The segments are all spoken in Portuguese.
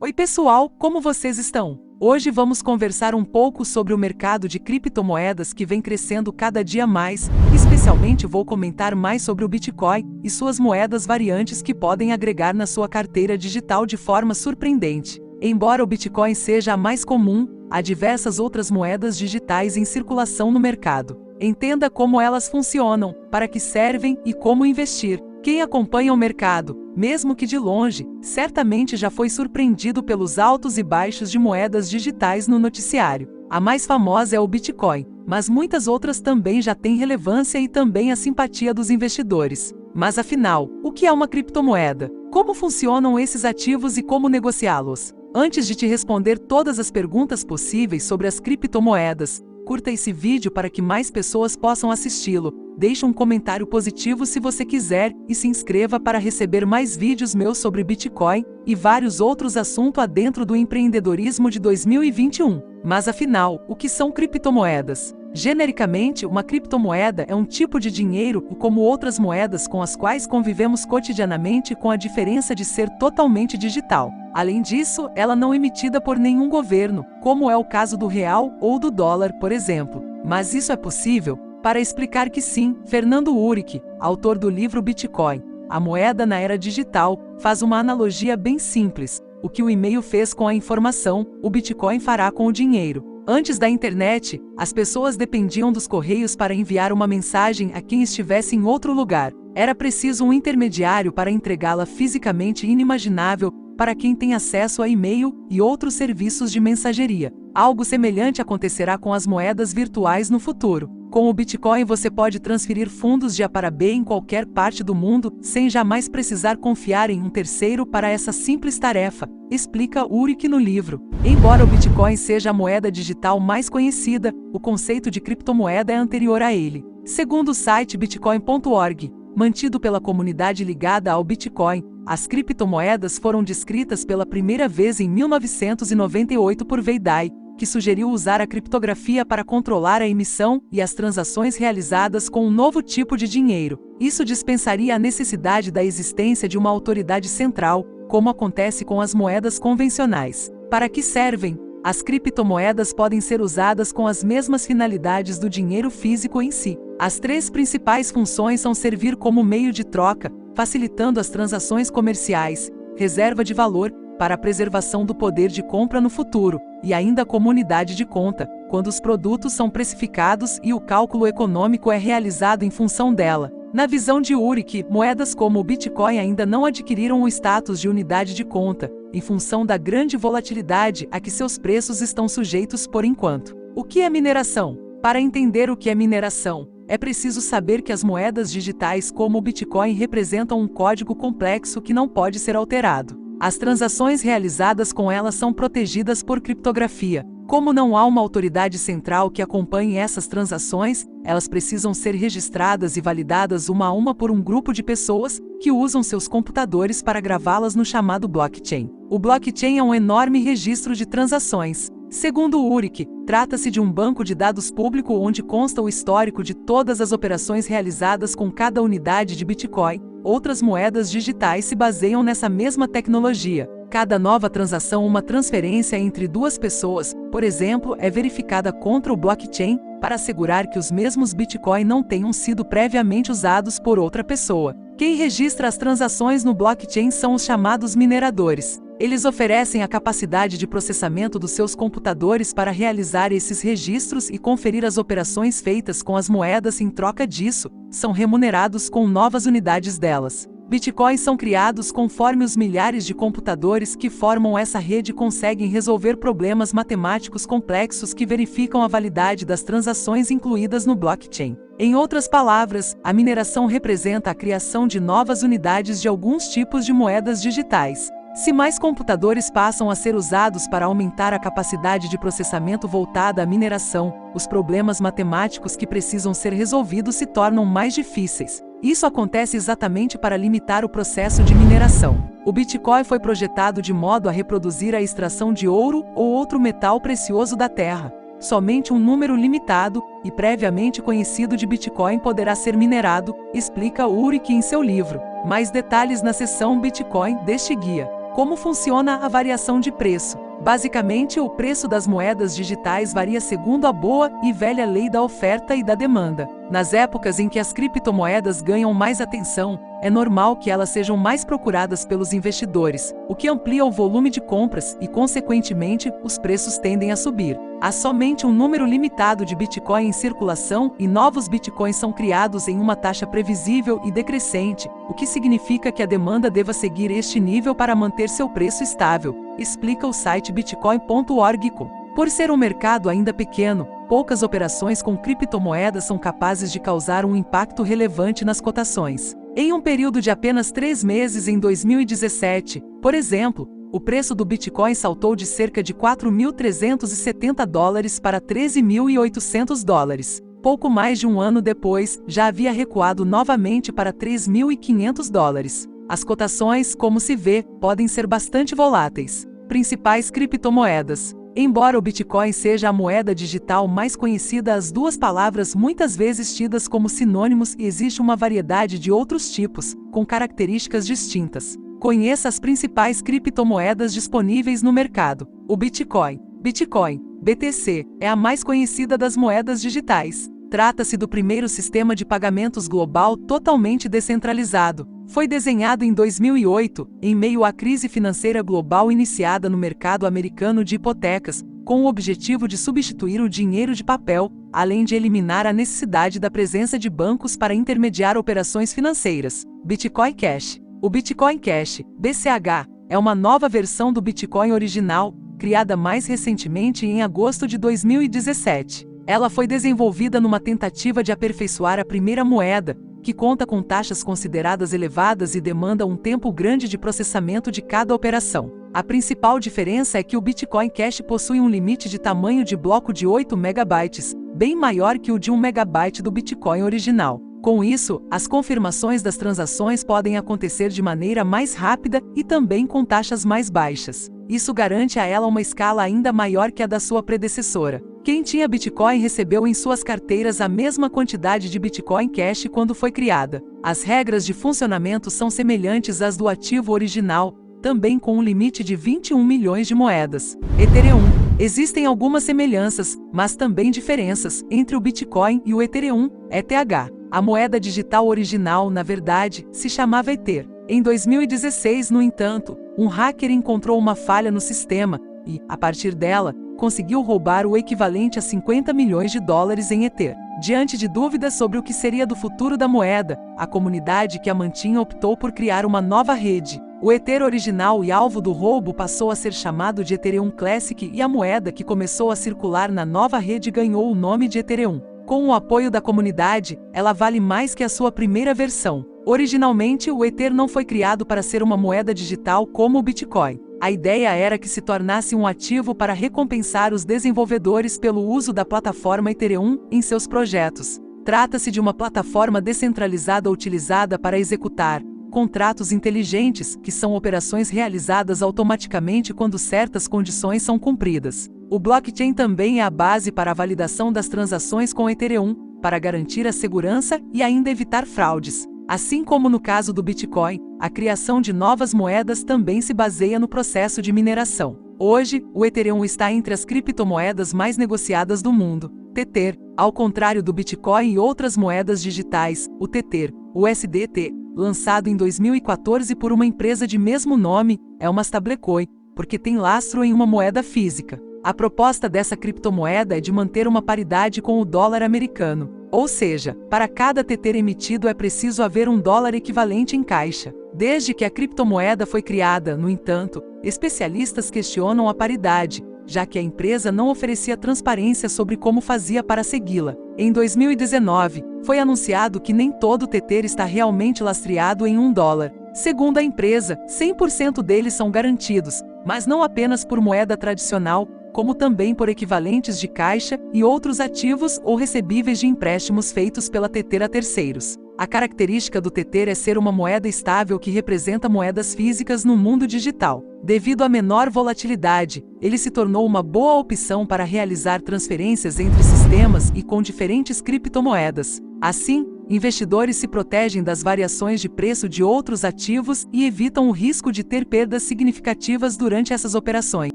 Oi pessoal, como vocês estão? Hoje vamos conversar um pouco sobre o mercado de criptomoedas que vem crescendo cada dia mais, especialmente vou comentar mais sobre o Bitcoin e suas moedas variantes que podem agregar na sua carteira digital de forma surpreendente. Embora o Bitcoin seja a mais comum, há diversas outras moedas digitais em circulação no mercado. Entenda como elas funcionam, para que servem e como investir. Quem acompanha o mercado, mesmo que de longe, certamente já foi surpreendido pelos altos e baixos de moedas digitais no noticiário. A mais famosa é o Bitcoin, mas muitas outras também já têm relevância e também a simpatia dos investidores. Mas afinal, o que é uma criptomoeda? Como funcionam esses ativos e como negociá-los? Antes de te responder todas as perguntas possíveis sobre as criptomoedas, curta esse vídeo para que mais pessoas possam assisti-lo. Deixe um comentário positivo se você quiser e se inscreva para receber mais vídeos meus sobre Bitcoin e vários outros assuntos adentro do empreendedorismo de 2021. Mas afinal, o que são criptomoedas? Genericamente, uma criptomoeda é um tipo de dinheiro como outras moedas com as quais convivemos cotidianamente, com a diferença de ser totalmente digital. Além disso, ela não é emitida por nenhum governo, como é o caso do real ou do dólar, por exemplo. Mas isso é possível? Para explicar que sim, Fernando Uric, autor do livro Bitcoin, a moeda na era digital, faz uma analogia bem simples. O que o e-mail fez com a informação, o Bitcoin fará com o dinheiro. Antes da internet, as pessoas dependiam dos correios para enviar uma mensagem a quem estivesse em outro lugar. Era preciso um intermediário para entregá-la fisicamente, inimaginável para quem tem acesso a e-mail e outros serviços de mensageria. Algo semelhante acontecerá com as moedas virtuais no futuro. Com o Bitcoin você pode transferir fundos de A para B em qualquer parte do mundo, sem jamais precisar confiar em um terceiro para essa simples tarefa, explica Uric no livro. Embora o Bitcoin seja a moeda digital mais conhecida, o conceito de criptomoeda é anterior a ele. Segundo o site bitcoin.org, mantido pela comunidade ligada ao Bitcoin, as criptomoedas foram descritas pela primeira vez em 1998 por Veidai, que sugeriu usar a criptografia para controlar a emissão e as transações realizadas com um novo tipo de dinheiro. Isso dispensaria a necessidade da existência de uma autoridade central, como acontece com as moedas convencionais. Para que servem? As criptomoedas podem ser usadas com as mesmas finalidades do dinheiro físico em si. As três principais funções são servir como meio de troca, facilitando as transações comerciais, reserva de valor, para a preservação do poder de compra no futuro, e ainda como unidade de conta, quando os produtos são precificados e o cálculo econômico é realizado em função dela. Na visão de Uric, moedas como o Bitcoin ainda não adquiriram o status de unidade de conta, em função da grande volatilidade a que seus preços estão sujeitos por enquanto. O que é mineração? Para entender o que é mineração, é preciso saber que as moedas digitais como o Bitcoin representam um código complexo que não pode ser alterado. As transações realizadas com elas são protegidas por criptografia. Como não há uma autoridade central que acompanhe essas transações, elas precisam ser registradas e validadas uma a uma por um grupo de pessoas que usam seus computadores para gravá-las no chamado blockchain. O blockchain é um enorme registro de transações. Segundo Uric, trata-se de um banco de dados público onde consta o histórico de todas as operações realizadas com cada unidade de Bitcoin. Outras moedas digitais se baseiam nessa mesma tecnologia. Cada nova transação, uma transferência entre duas pessoas, por exemplo, é verificada contra o blockchain para assegurar que os mesmos Bitcoin não tenham sido previamente usados por outra pessoa. Quem registra as transações no blockchain são os chamados mineradores. Eles oferecem a capacidade de processamento dos seus computadores para realizar esses registros e conferir as operações feitas com as moedas. Em troca disso, são remunerados com novas unidades delas. Bitcoins são criados conforme os milhares de computadores que formam essa rede conseguem resolver problemas matemáticos complexos que verificam a validade das transações incluídas no blockchain. Em outras palavras, a mineração representa a criação de novas unidades de alguns tipos de moedas digitais. Se mais computadores passam a ser usados para aumentar a capacidade de processamento voltada à mineração, os problemas matemáticos que precisam ser resolvidos se tornam mais difíceis. Isso acontece exatamente para limitar o processo de mineração. O Bitcoin foi projetado de modo a reproduzir a extração de ouro ou outro metal precioso da Terra. Somente um número limitado e previamente conhecido de Bitcoin poderá ser minerado, explica Uric em seu livro. Mais detalhes na seção Bitcoin deste guia. Como funciona a variação de preço? Basicamente, o preço das moedas digitais varia segundo a boa e velha lei da oferta e da demanda. Nas épocas em que as criptomoedas ganham mais atenção, é normal que elas sejam mais procuradas pelos investidores, o que amplia o volume de compras e, consequentemente, os preços tendem a subir. Há somente um número limitado de Bitcoin em circulação e novos Bitcoins são criados em uma taxa previsível e decrescente, o que significa que a demanda deva seguir este nível para manter seu preço estável, explica o site bitcoin.org. Por ser um mercado ainda pequeno, poucas operações com criptomoedas são capazes de causar um impacto relevante nas cotações. Em um período de apenas 3 meses em 2017, por exemplo, o preço do Bitcoin saltou de cerca de $4.370 para $13.800. Pouco mais de um ano depois, já havia recuado novamente para $3.500. As cotações, como se vê, podem ser bastante voláteis. Principais criptomoedas. Embora o Bitcoin seja a moeda digital mais conhecida, as duas palavras muitas vezes tidas como sinônimos e existe uma variedade de outros tipos, com características distintas. Conheça as principais criptomoedas disponíveis no mercado. O Bitcoin, BTC, é a mais conhecida das moedas digitais. Trata-se do primeiro sistema de pagamentos global totalmente descentralizado. Foi desenhado em 2008, em meio à crise financeira global iniciada no mercado americano de hipotecas, com o objetivo de substituir o dinheiro de papel, além de eliminar a necessidade da presença de bancos para intermediar operações financeiras. Bitcoin Cash. O Bitcoin Cash, BCH, é uma nova versão do Bitcoin original, criada mais recentemente em agosto de 2017. Ela foi desenvolvida numa tentativa de aperfeiçoar a primeira moeda, que conta com taxas consideradas elevadas e demanda um tempo grande de processamento de cada operação. A principal diferença é que o Bitcoin Cash possui um limite de tamanho de bloco de 8 megabytes, bem maior que o de 1 megabyte do Bitcoin original. Com isso, as confirmações das transações podem acontecer de maneira mais rápida e também com taxas mais baixas. Isso garante a ela uma escala ainda maior que a da sua predecessora. Quem tinha Bitcoin recebeu em suas carteiras a mesma quantidade de Bitcoin Cash quando foi criada. As regras de funcionamento são semelhantes às do ativo original, também com um limite de 21 milhões de moedas. Ethereum. Existem algumas semelhanças, mas também diferenças, entre o Bitcoin e o Ethereum, ETH. A moeda digital original, na verdade, se chamava Ether. Em 2016, no entanto, um hacker encontrou uma falha no sistema e, a partir dela, conseguiu roubar o equivalente a 50 milhões de dólares em Ether. Diante de dúvidas sobre o que seria do futuro da moeda, a comunidade que a mantinha optou por criar uma nova rede. O Ether original e alvo do roubo passou a ser chamado de Ethereum Classic e a moeda que começou a circular na nova rede ganhou o nome de Ethereum. Com o apoio da comunidade, ela vale mais que a sua primeira versão. Originalmente, o Ether não foi criado para ser uma moeda digital como o Bitcoin. A ideia era que se tornasse um ativo para recompensar os desenvolvedores pelo uso da plataforma Ethereum em seus projetos. Trata-se de uma plataforma descentralizada utilizada para executar contratos inteligentes, que são operações realizadas automaticamente quando certas condições são cumpridas. O blockchain também é a base para a validação das transações com Ethereum, para garantir a segurança e ainda evitar fraudes. Assim como no caso do Bitcoin, a criação de novas moedas também se baseia no processo de mineração. Hoje, o Ethereum está entre as criptomoedas mais negociadas do mundo. Tether, ao contrário do Bitcoin e outras moedas digitais, o Tether, o USDT, lançado em 2014 por uma empresa de mesmo nome, é uma stablecoin, porque tem lastro em uma moeda física. A proposta dessa criptomoeda é de manter uma paridade com o dólar americano. Ou seja, para cada Tether emitido é preciso haver um dólar equivalente em caixa. Desde que a criptomoeda foi criada, no entanto, especialistas questionam a paridade, já que a empresa não oferecia transparência sobre como fazia para segui-la. Em 2019, foi anunciado que nem todo Tether está realmente lastreado em $1. Segundo a empresa, 100% deles são garantidos, mas não apenas por moeda tradicional, como também por equivalentes de caixa e outros ativos ou recebíveis de empréstimos feitos pela Tether a terceiros. A característica do Tether é ser uma moeda estável que representa moedas físicas no mundo digital. Devido à menor volatilidade, ele se tornou uma boa opção para realizar transferências entre sistemas e com diferentes criptomoedas. Assim, Investidores se protegem das variações de preço de outros ativos e evitam o risco de ter perdas significativas durante essas operações.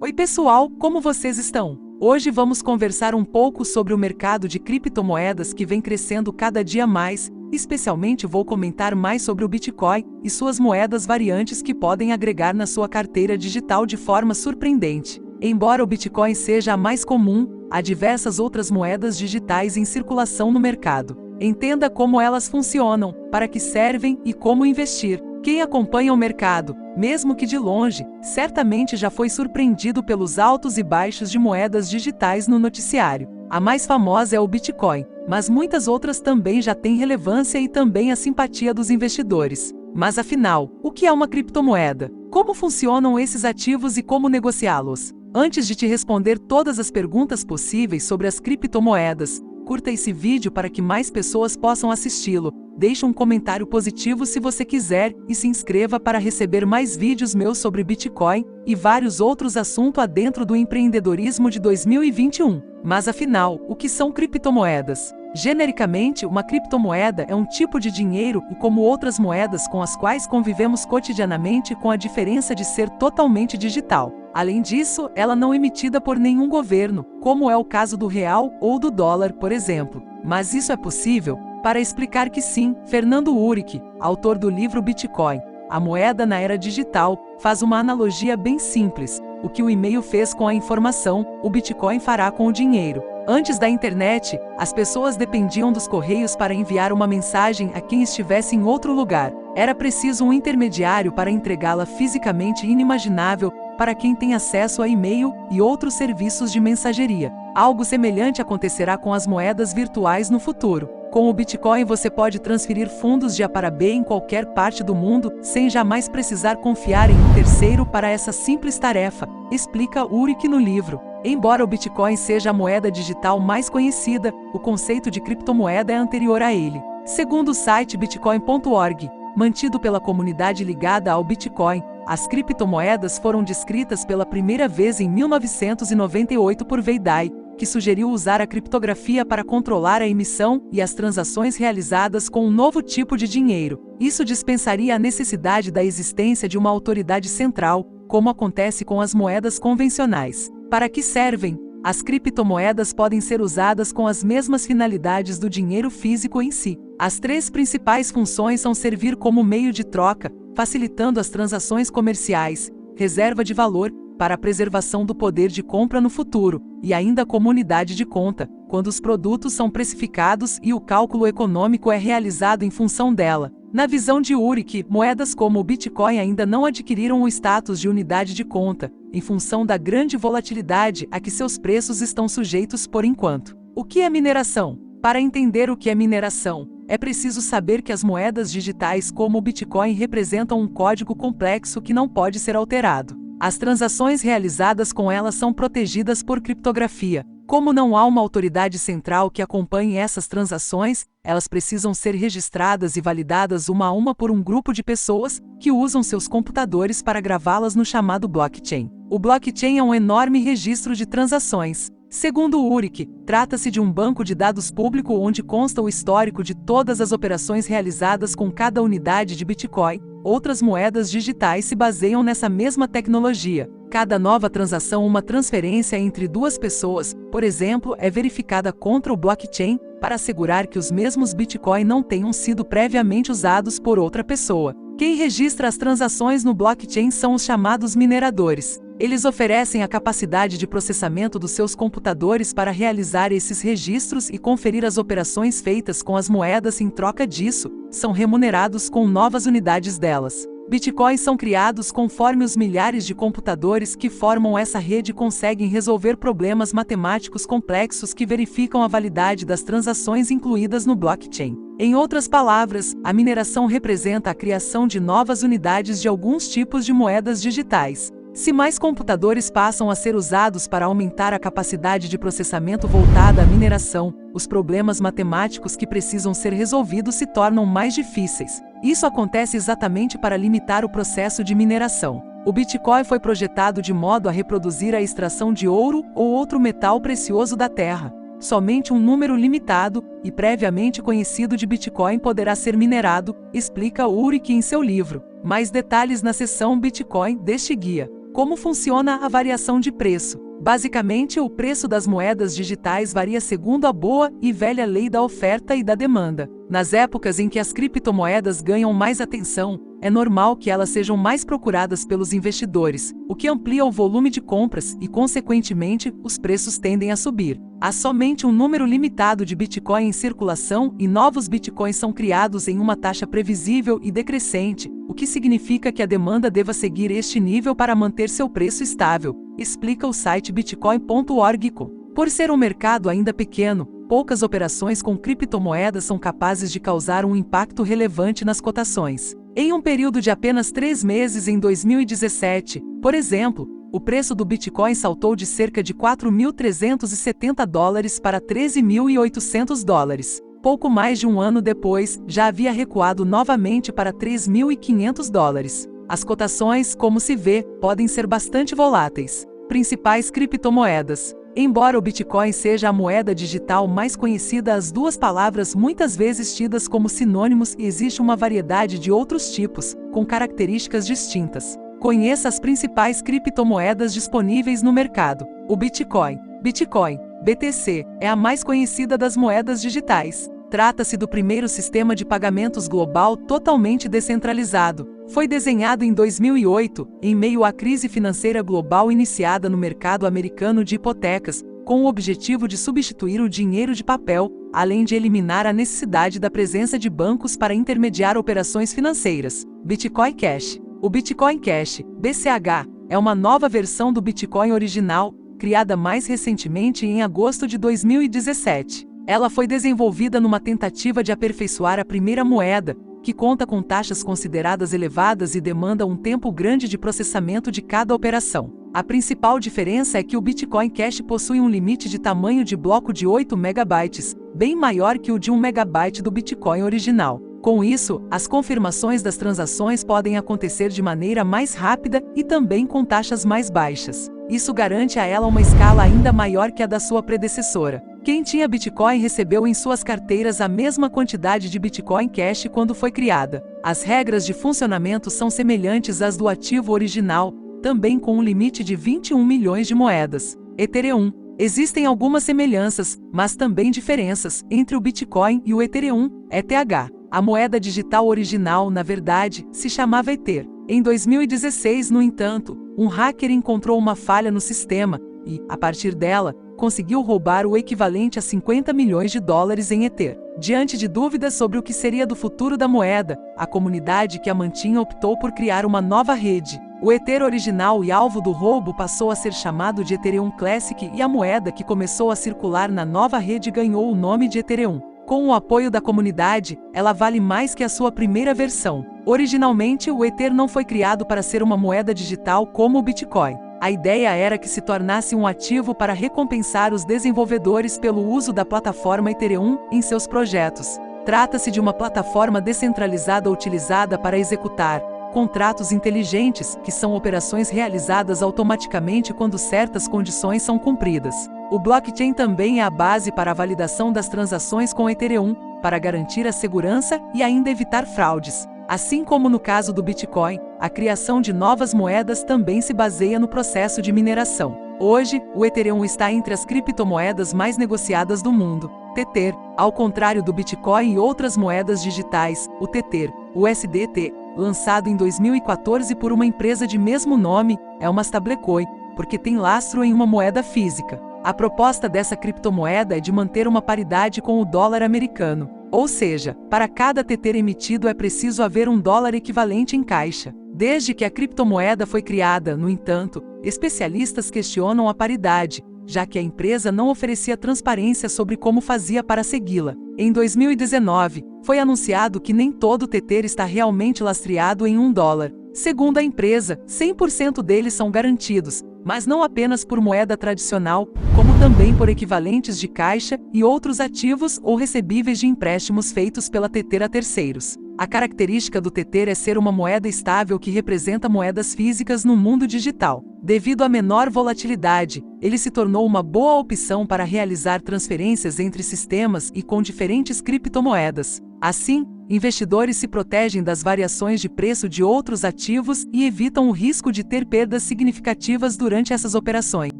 Oi pessoal, como vocês estão? Hoje vamos conversar um pouco sobre o mercado de criptomoedas que vem crescendo cada dia mais, especialmente vou comentar mais sobre o Bitcoin e suas moedas variantes que podem agregar na sua carteira digital de forma surpreendente. Embora o Bitcoin seja a mais comum, há diversas outras moedas digitais em circulação no mercado. Entenda como elas funcionam, para que servem e como investir. Quem acompanha o mercado, mesmo que de longe, certamente já foi surpreendido pelos altos e baixos de moedas digitais no noticiário. A mais famosa é o Bitcoin, mas muitas outras também já têm relevância e também a simpatia dos investidores. Mas afinal, o que é uma criptomoeda? Como funcionam esses ativos e como negociá-los? Antes de te responder todas as perguntas possíveis sobre as criptomoedas, curta esse vídeo para que mais pessoas possam assisti-lo. Deixe um comentário positivo se você quiser e se inscreva para receber mais vídeos meus sobre Bitcoin e vários outros assuntos adentro do empreendedorismo de 2021. Mas afinal, o que são criptomoedas? Genericamente, uma criptomoeda é um tipo de dinheiro e como outras moedas com as quais convivemos cotidianamente, com a diferença de ser totalmente digital. Além disso, ela não é emitida por nenhum governo, como é o caso do real ou do dólar, por exemplo. Mas isso é possível? Para explicar que sim, Fernando Uric, autor do livro Bitcoin, a moeda na era digital, faz uma analogia bem simples. O que o e-mail fez com a informação, o Bitcoin fará com o dinheiro. Antes da internet, as pessoas dependiam dos correios para enviar uma mensagem a quem estivesse em outro lugar. Era preciso um intermediário para entregá-la fisicamente, inimaginável para quem tem acesso a e-mail e outros serviços de mensageria. Algo semelhante acontecerá com as moedas virtuais no futuro. Com o Bitcoin você pode transferir fundos de A para B em qualquer parte do mundo, sem jamais precisar confiar em um terceiro para essa simples tarefa, explica Uric no livro. Embora o Bitcoin seja a moeda digital mais conhecida, o conceito de criptomoeda é anterior a ele. Segundo o site bitcoin.org, mantido pela comunidade ligada ao Bitcoin, as criptomoedas foram descritas pela primeira vez em 1998 por Veidai, que sugeriu usar a criptografia para controlar a emissão e as transações realizadas com um novo tipo de dinheiro. Isso dispensaria a necessidade da existência de uma autoridade central, como acontece com as moedas convencionais. Para que servem? As criptomoedas podem ser usadas com as mesmas finalidades do dinheiro físico em si. As três principais funções são servir como meio de troca, facilitando as transações comerciais, reserva de valor, para a preservação do poder de compra no futuro, e ainda como unidade de conta, quando os produtos são precificados e o cálculo econômico é realizado em função dela. Na visão de Uric, moedas como o Bitcoin ainda não adquiriram o status de unidade de conta, em função da grande volatilidade a que seus preços estão sujeitos por enquanto. O que é mineração? Para entender o que é mineração, é preciso saber que as moedas digitais como o Bitcoin representam um código complexo que não pode ser alterado. As transações realizadas com elas são protegidas por criptografia. Como não há uma autoridade central que acompanhe essas transações, elas precisam ser registradas e validadas uma a uma por um grupo de pessoas que usam seus computadores para gravá-las no chamado blockchain. O blockchain é um enorme registro de transações. Segundo Uric, trata-se de um banco de dados público onde consta o histórico de todas as operações realizadas com cada unidade de Bitcoin. Outras moedas digitais se baseiam nessa mesma tecnologia. Cada nova transação, uma transferência entre duas pessoas, por exemplo, é verificada contra o blockchain para assegurar que os mesmos Bitcoin não tenham sido previamente usados por outra pessoa. Quem registra as transações no blockchain são os chamados mineradores. Eles oferecem a capacidade de processamento dos seus computadores para realizar esses registros e conferir as operações feitas com as moedas. Em troca disso, são remunerados com novas unidades delas. Bitcoins são criados conforme os milhares de computadores que formam essa rede conseguem resolver problemas matemáticos complexos que verificam a validade das transações incluídas no blockchain. Em outras palavras, a mineração representa a criação de novas unidades de alguns tipos de moedas digitais. Se mais computadores passam a ser usados para aumentar a capacidade de processamento voltada à mineração, os problemas matemáticos que precisam ser resolvidos se tornam mais difíceis. Isso acontece exatamente para limitar o processo de mineração. O Bitcoin foi projetado de modo a reproduzir a extração de ouro ou outro metal precioso da Terra. somente um número limitado e previamente conhecido de Bitcoin poderá ser minerado, explica Ulrich em seu livro. Mais detalhes na seção Bitcoin deste guia. Como funciona a variação de preço? Basicamente, o preço das moedas digitais varia segundo a boa e velha lei da oferta e da demanda. Nas épocas em que as criptomoedas ganham mais atenção, é normal que elas sejam mais procuradas pelos investidores, o que amplia o volume de compras e, consequentemente, os preços tendem a subir. Há somente um número limitado de Bitcoin em circulação e novos Bitcoins são criados em uma taxa previsível e decrescente, o que significa que a demanda deva seguir este nível para manter seu preço estável, explica o site bitcoin.org. Por ser um mercado ainda pequeno, poucas operações com criptomoedas são capazes de causar um impacto relevante nas cotações. Em um período de apenas 3 meses em 2017, por exemplo, o preço do Bitcoin saltou de cerca de $4.370 para $13.800. Pouco mais de um ano depois, já havia recuado novamente para $3.500. As cotações, como se vê, podem ser bastante voláteis. Principais criptomoedas. Embora o Bitcoin seja a moeda digital mais conhecida, as duas palavras muitas vezes tidas como sinônimos e existe uma variedade de outros tipos, com características distintas. Conheça as principais criptomoedas disponíveis no mercado. O Bitcoin, BTC, é a mais conhecida das moedas digitais. Trata-se do primeiro sistema de pagamentos global totalmente descentralizado. Foi desenhado em 2008, em meio à crise financeira global iniciada no mercado americano de hipotecas, com o objetivo de substituir o dinheiro de papel, além de eliminar a necessidade da presença de bancos para intermediar operações financeiras. Bitcoin Cash. O Bitcoin Cash, BCH, é uma nova versão do Bitcoin original, criada mais recentemente em agosto de 2017. Ela foi desenvolvida numa tentativa de aperfeiçoar a primeira moeda, que conta com taxas consideradas elevadas e demanda um tempo grande de processamento de cada operação. A principal diferença é que o Bitcoin Cash possui um limite de tamanho de bloco de 8 megabytes, bem maior que o de 1 megabyte do Bitcoin original. Com isso, as confirmações das transações podem acontecer de maneira mais rápida e também com taxas mais baixas. Isso garante a ela uma escala ainda maior que a da sua predecessora. Quem tinha Bitcoin recebeu em suas carteiras a mesma quantidade de Bitcoin Cash quando foi criada. As regras de funcionamento são semelhantes às do ativo original, também com um limite de 21 milhões de moedas. Ethereum. Existem algumas semelhanças, mas também diferenças, entre o Bitcoin e o Ethereum, ETH. A moeda digital original, na verdade, se chamava Ether. Em 2016, no entanto, um hacker encontrou uma falha no sistema e, a partir dela, conseguiu roubar o equivalente a 50 milhões de dólares em Ether. Diante de dúvidas sobre o que seria do futuro da moeda, a comunidade que a mantinha optou por criar uma nova rede. O Ether original e alvo do roubo passou a ser chamado de Ethereum Classic e a moeda que começou a circular na nova rede ganhou o nome de Ethereum. Com o apoio da comunidade, ela vale mais que a sua primeira versão. Originalmente, o Ether não foi criado para ser uma moeda digital como o Bitcoin. A ideia era que se tornasse um ativo para recompensar os desenvolvedores pelo uso da plataforma Ethereum em seus projetos. Trata-se de uma plataforma descentralizada utilizada para executar contratos inteligentes, que são operações realizadas automaticamente quando certas condições são cumpridas. O blockchain também é a base para a validação das transações com Ethereum, para garantir a segurança e ainda evitar fraudes. Assim como no caso do Bitcoin, a criação de novas moedas também se baseia no processo de mineração. Hoje, o Ethereum está entre as criptomoedas mais negociadas do mundo. Tether, ao contrário do Bitcoin e outras moedas digitais, o Tether, o USDT, lançado em 2014 por uma empresa de mesmo nome, é uma stablecoin, porque tem lastro em uma moeda física. A proposta dessa criptomoeda é de manter uma paridade com o dólar americano. Ou seja, para cada Tether emitido é preciso haver um dólar equivalente em caixa. Desde que a criptomoeda foi criada, no entanto, especialistas questionam a paridade, já que a empresa não oferecia transparência sobre como fazia para segui-la. Em 2019, foi anunciado que nem todo Tether está realmente lastreado em $1. Segundo a empresa, 100% deles são garantidos, mas não apenas por moeda tradicional, como também por equivalentes de caixa e outros ativos ou recebíveis de empréstimos feitos pela Tether a terceiros. A característica do Tether é ser uma moeda estável que representa moedas físicas no mundo digital. Devido à menor volatilidade, ele se tornou uma boa opção para realizar transferências entre sistemas e com diferentes criptomoedas. Assim, investidores se protegem das variações de preço de outros ativos e evitam o risco de ter perdas significativas durante essas operações.